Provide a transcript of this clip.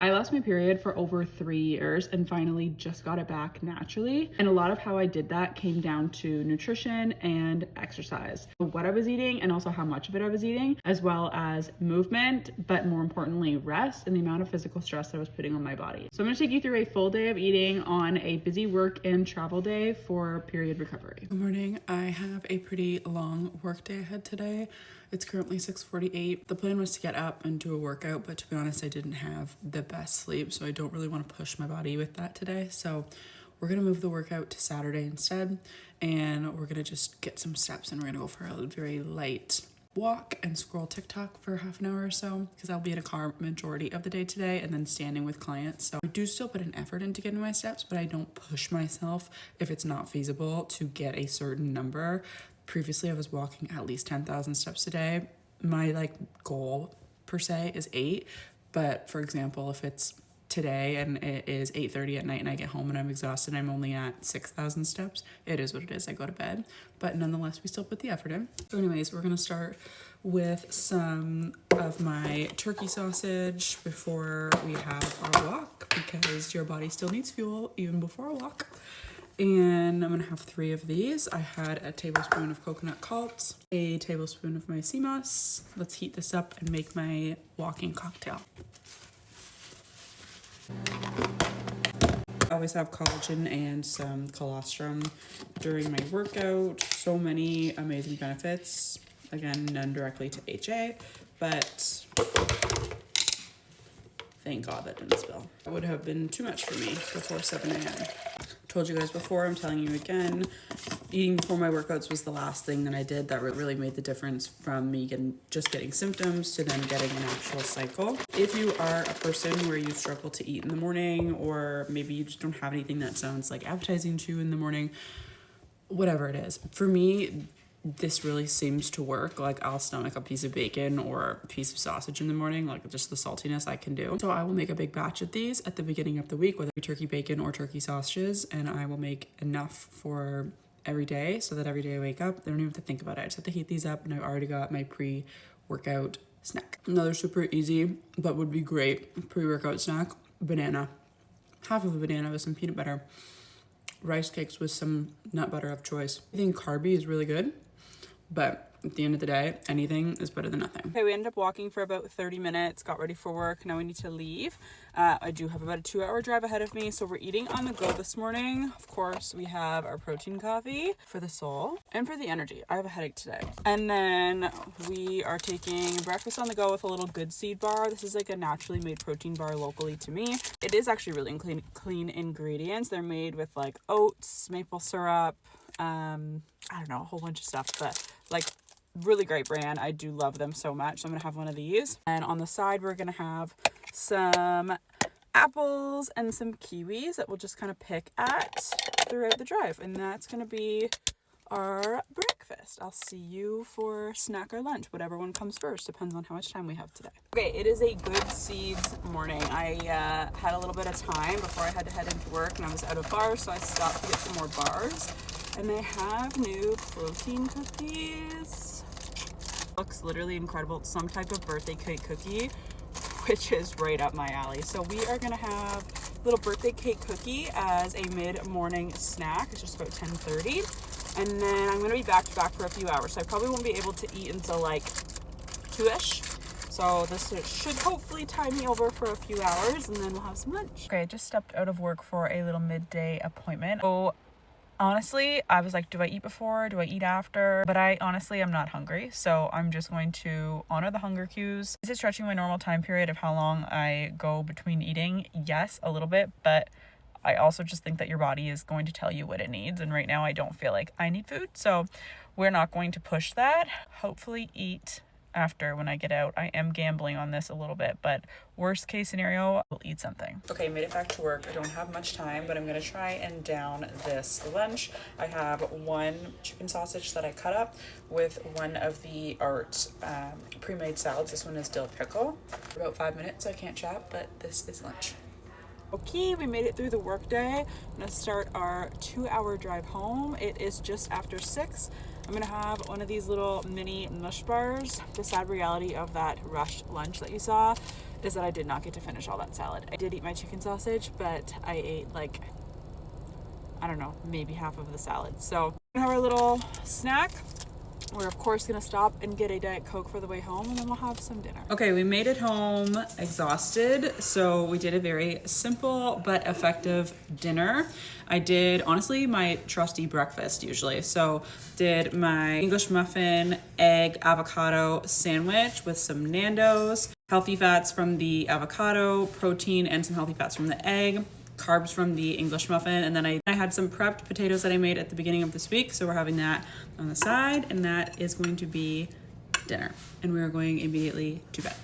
I lost my period for over 3 years and finally just got it back naturally. And a lot of how I did that came down to nutrition and exercise. What I was eating and also how much of it I was eating, as well as movement, but more importantly, rest and the amount of physical stress that I was putting on my body. So I'm gonna take you through a full day of eating on a busy work and travel day for period recovery. Good morning. I have a pretty long work day ahead today. It's currently 6:48. The plan was to get up and do a workout, but to be honest, I didn't have the best sleep, so I don't really want to push my body with that today. So we're gonna move the workout to Saturday instead, and we're gonna just get some steps, and we're gonna go for a very light walk and scroll TikTok for half an hour or so, because I'll be in a car majority of the day today and then standing with clients. So I do still put an effort into getting my steps, but I don't push myself if it's not feasible to get a certain number. Previously, I was walking at least 10,000 steps a day. My goal per se is 8, but for example, if it's today and it is 8:30 at night and I get home and I'm exhausted, I'm only at 6,000 steps. It is what it is. I go to bed, but nonetheless, we still put the effort in. So anyways, we're gonna start with some of my turkey sausage before we have our walk, because your body still needs fuel even before a walk. And I'm gonna have 3 of these. I had a tablespoon of coconut cult, a tablespoon of my sea moss. Let's heat this up and make my walking cocktail. I always have collagen and some colostrum during my workout. So many amazing benefits. Again, none directly to HA, but thank God that didn't spill. It would have been too much for me before 7 a.m. Told you guys before, I'm telling you again, eating before my workouts was the last thing that I did that really made the difference from me just getting symptoms to then getting an actual cycle. If you are a person where you struggle to eat in the morning, or maybe you just don't have anything that sounds appetizing to you in the morning, whatever it is, for me, this really seems to work. I'll stomach a piece of bacon or a piece of sausage in the morning, just the saltiness I can do. So I will make a big batch of these at the beginning of the week, whether it be turkey bacon or turkey sausages, and I will make enough for every day so that every day I wake up, I don't even have to think about it. I just have to heat these up, and I've already got my pre-workout snack. Another super easy, but would be great pre-workout snack, banana. Half of a banana with some peanut butter. Rice cakes with some nut butter of choice. I think carby is really good, but at the end of the day, anything is better than nothing. Okay, we ended up walking for about 30 minutes, got ready for work. Now we need to leave. I do have about a 2-hour drive ahead of me, so we're eating on the go this morning. Of course, we have our protein coffee for the soul and for the energy. I have a headache today. And then we are taking breakfast on the go with a little Good Seed bar. This is a naturally made protein bar locally to me. It is actually really clean ingredients. They're made with oats, maple syrup, I don't know, a whole bunch of stuff, but really great brand. I do love them so much. So I'm gonna have one of these, and on the side we're gonna have some apples and some kiwis that we'll just kind of pick at throughout the drive, and that's gonna be our breakfast. I'll see you for snack or lunch, whatever one comes first, depends on how much time we have today. Okay, it is a Good Seeds morning. I had a little bit of time before I had to head into work, and I was out of bars, so I stopped to get some more bars, and they have new protein cookies. Looks literally incredible. It's some type of birthday cake cookie, which is right up my alley. So we are gonna have a little birthday cake cookie as a mid-morning snack. It's just about 10:30, and then I'm gonna be back to back for a few hours, so I probably won't be able to eat until 2-ish. So this should hopefully tide me over for a few hours, and then we'll have some lunch. Okay, I just stepped out of work for a little midday appointment. So honestly, I was do I eat before? Do I eat after? But I honestly am not hungry, so I'm just going to honor the hunger cues. Is it stretching my normal time period of how long I go between eating? Yes, a little bit, but I also just think that your body is going to tell you what it needs, and right now I don't feel like I need food, so we're not going to push that. Hopefully eat after when I get out. I am gambling on this a little bit, but worst case scenario, I'll eat something. Okay, made it back to work. I don't have much time, but I'm gonna try and down this lunch. I have one chicken sausage that I cut up with one of the Art pre-made salads. This one is dill pickle. For about 5 minutes, I can't chat, but this is lunch. Okay, we made it through the workday. I'm gonna start our 2-hour drive home. It is just after 6. I'm gonna have one of these little mini mush bars. The sad reality of that rushed lunch that you saw is that I did not get to finish all that salad. I did eat my chicken sausage, but I ate like, I don't know, maybe half of the salad. So we're gonna have our little snack. We're of course gonna stop and get a Diet Coke for the way home, and then we'll have some dinner. Okay, we made it home exhausted, so we did a very simple but effective dinner. I did, honestly, my trusty breakfast usually. So did my English muffin, egg, avocado sandwich with some Nando's, healthy fats from the avocado, protein, and some healthy fats from the egg, carbs from the English muffin, and then I had some prepped potatoes that I made at the beginning of this week, so we're having that on the side, and that is going to be dinner, and we are going immediately to bed.